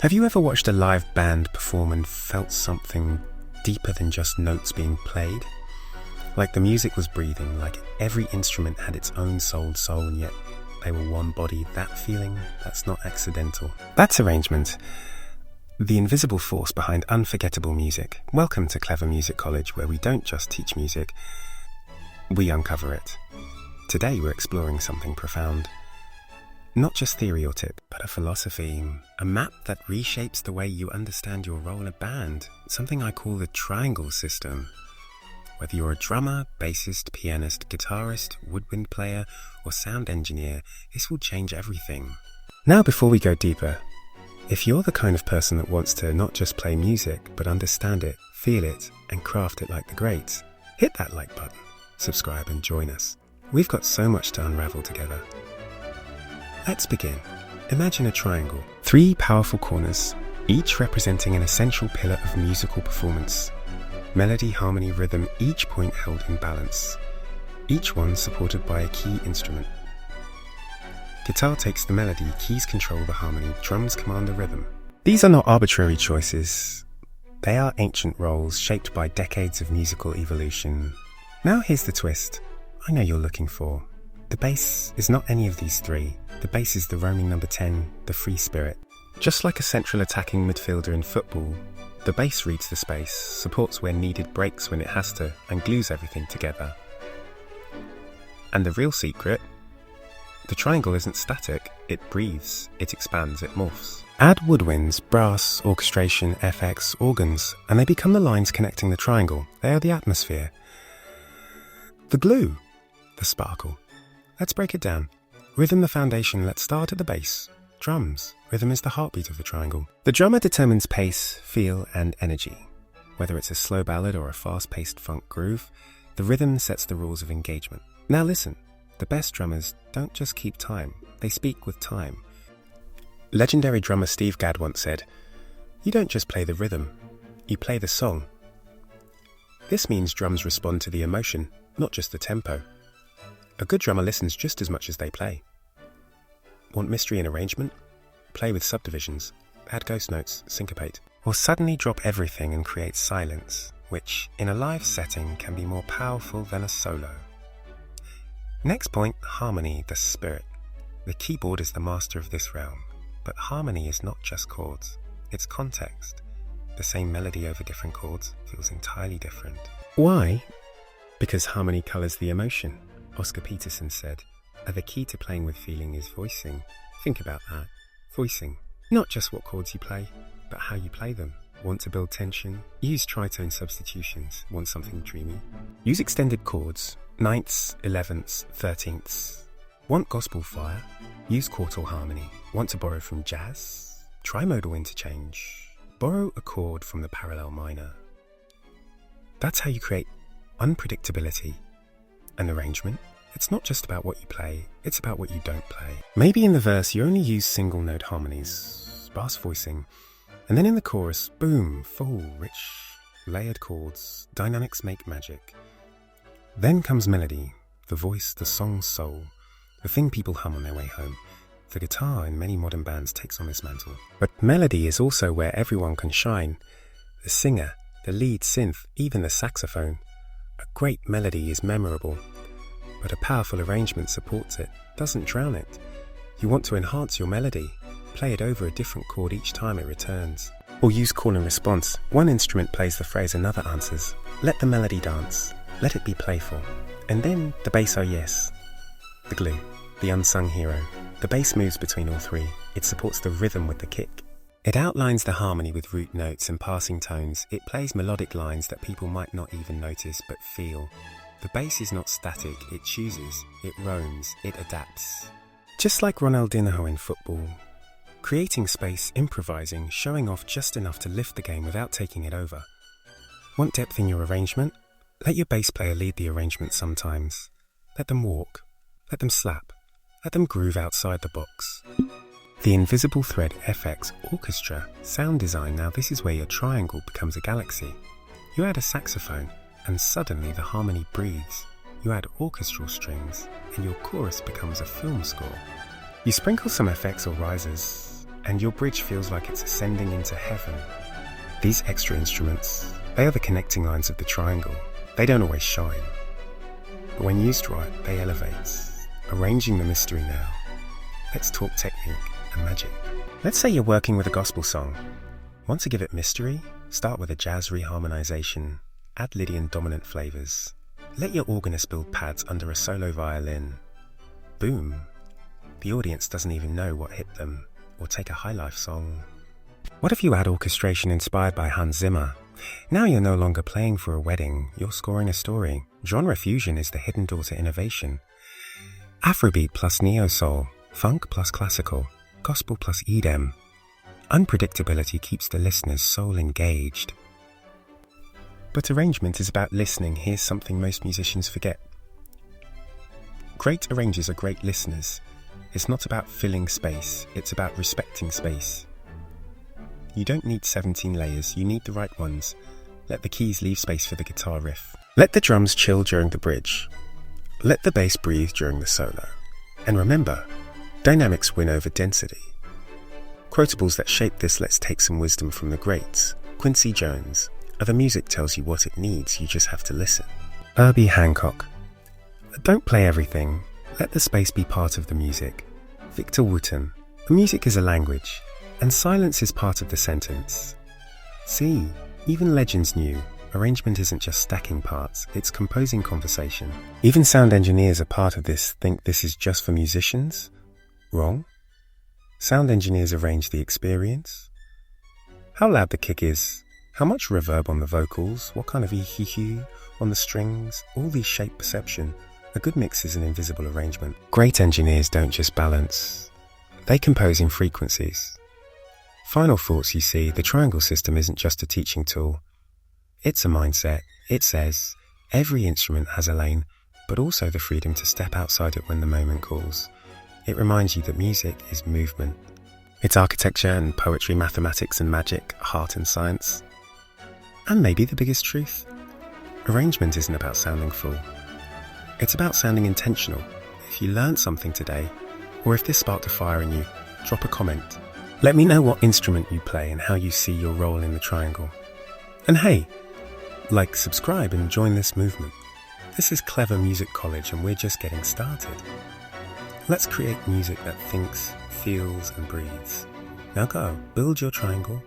Have you ever watched a live band perform and felt something deeper than just notes being played? Like the music was breathing, like every instrument had its own soul, and yet they were one body. That feeling, that's not accidental. That's arrangement. The invisible force behind unforgettable music. Welcome to Klever Music College, where we don't just teach music, we uncover it. Today we're exploring something profound. Not just theory or tip, but a philosophy, a map that reshapes the way you understand your role in a band, something I call the triangle system. Whether you're a drummer, bassist, pianist, guitarist, woodwind player, or sound engineer, this will change everything. Now, before we go deeper, if you're the kind of person that wants to not just play music, but understand it, feel it, and craft it like the greats, hit that like button, subscribe and join us. We've got so much to unravel together. Let's begin. Imagine a triangle. 3 powerful corners, each representing an essential pillar of musical performance. Melody, harmony, rhythm, each point held in balance. Each one supported by a key instrument. Guitar takes the melody, keys control the harmony, drums command the rhythm. These are not arbitrary choices. They are ancient roles shaped by decades of musical evolution. Now here's the twist I know you're looking for. The bass is not any of these 3. The bass is the roaming number 10, the free spirit. Just like a central attacking midfielder in football, the bass reads the space, supports where needed, breaks when it has to, and glues everything together. And the real secret? The triangle isn't static, it breathes, it expands, it morphs. Add woodwinds, brass, orchestration, FX, organs, and they become the lines connecting the triangle. They are the atmosphere. The glue, the sparkle. Let's break it down. Rhythm the foundation, let's start at the bass. Drums. Rhythm is the heartbeat of the triangle. The drummer determines pace, feel, and energy. Whether it's a slow ballad or a fast-paced funk groove, the rhythm sets the rules of engagement. Now listen, the best drummers don't just keep time, they speak with time. Legendary drummer Steve Gadd once said, "You don't just play the rhythm, you play the song." This means drums respond to the emotion, not just the tempo. A good drummer listens just as much as they play. Want mystery in arrangement? Play with subdivisions, add ghost notes, syncopate. Or suddenly drop everything and create silence, which, in a live setting, can be more powerful than a solo. Next point, harmony, the spirit. The keyboard is the master of this realm, but harmony is not just chords, it's context. The same melody over different chords feels entirely different. Why? Because harmony colours the emotion. Oscar Peterson said, "The key to playing with feeling is voicing." Think about that. Voicing. Not just what chords you play, but how you play them. Want to build tension? Use tritone substitutions. Want something dreamy? Use extended chords. 9ths, 11ths, 13ths. Want gospel fire? Use quartal harmony. Want to borrow from jazz? Try modal interchange. Borrow a chord from the parallel minor. That's how you create unpredictability. An arrangement, it's not just about what you play, it's about what you don't play. Maybe in the verse you only use single note harmonies, sparse voicing, and then in the chorus, boom, full, rich, layered chords, dynamics make magic. Then comes melody, the voice, the song's soul, the thing people hum on their way home. The guitar in many modern bands takes on this mantle. But melody is also where everyone can shine. The singer, the lead synth, even the saxophone. A great melody is memorable, but a powerful arrangement supports it, doesn't drown it. You want to enhance your melody, play it over a different chord each time it returns. Or use call and response. One instrument plays the phrase, another answers. Let the melody dance, let it be playful. And then the bass, oh yes. The glue, the unsung hero. The bass moves between all 3. It supports the rhythm with the kick. It outlines the harmony with root notes and passing tones. It plays melodic lines that people might not even notice but feel. The bass is not static, it chooses, it roams, it adapts. Just like Ronaldinho in football. Creating space, improvising, showing off just enough to lift the game without taking it over. Want depth in your arrangement? Let your bass player lead the arrangement sometimes. Let them walk, let them slap, let them groove outside the box. The invisible thread FX orchestra, sound design. Now this is where your triangle becomes a galaxy. You add a saxophone and suddenly the harmony breathes. You add orchestral strings and your chorus becomes a film score. You sprinkle some effects or risers and your bridge feels like it's ascending into heaven. These extra instruments, they are the connecting lines of the triangle. They don't always shine, but when used right, they elevate. Arranging the mystery now. Let's talk technique and magic. Let's say you're working with a gospel song. Want to give it mystery? Start with a jazz reharmonization. Add Lydian dominant flavors. Let your organist build pads under a solo violin. Boom. The audience doesn't even know what hit them. Or take a high life song. What if you add orchestration inspired by Hans Zimmer? Now you're no longer playing for a wedding, you're scoring a story. Genre fusion is the hidden door to innovation. Afrobeat plus neo-soul, funk plus classical, gospel plus EDM. Unpredictability keeps the listener's soul engaged. But arrangement is about listening. Here's something most musicians forget. Great arrangers are great listeners. It's not about filling space, it's about respecting space. You don't need 17 layers, you need the right ones. Let the keys leave space for the guitar riff. Let the drums chill during the bridge. Let the bass breathe during the solo. And remember, dynamics win over density. Quotables that shape this let's take some wisdom from the greats. Quincy Jones. Other music tells you what it needs, you just have to listen. Herbie Hancock. Don't play everything. Let the space be part of the music. Victor Wooten. The music is a language, and silence is part of the sentence. See, even legends knew. Arrangement isn't just stacking parts, it's composing conversation. Even sound engineers are part of this, think this is just for musicians? Wrong. Sound engineers arrange the experience. How loud the kick is, how much reverb on the vocals, what kind of EQ on the strings, all these shape perception. A good mix is an invisible arrangement. Great engineers don't just balance, they compose in frequencies. Final thoughts, you see, the triangle system isn't just a teaching tool. It's a mindset. It says, every instrument has a lane, but also the freedom to step outside it when the moment calls. It reminds you that music is movement. It's architecture and poetry, mathematics and magic, art and science. And maybe the biggest truth, arrangement isn't about sounding full. It's about sounding intentional. If you learned something today, or if this sparked a fire in you, drop a comment. Let me know what instrument you play and how you see your role in the triangle. And hey, like, subscribe and join this movement. This is Klever Music College and we're just getting started. Let's create music that thinks, feels and breathes. Now go, build your triangle,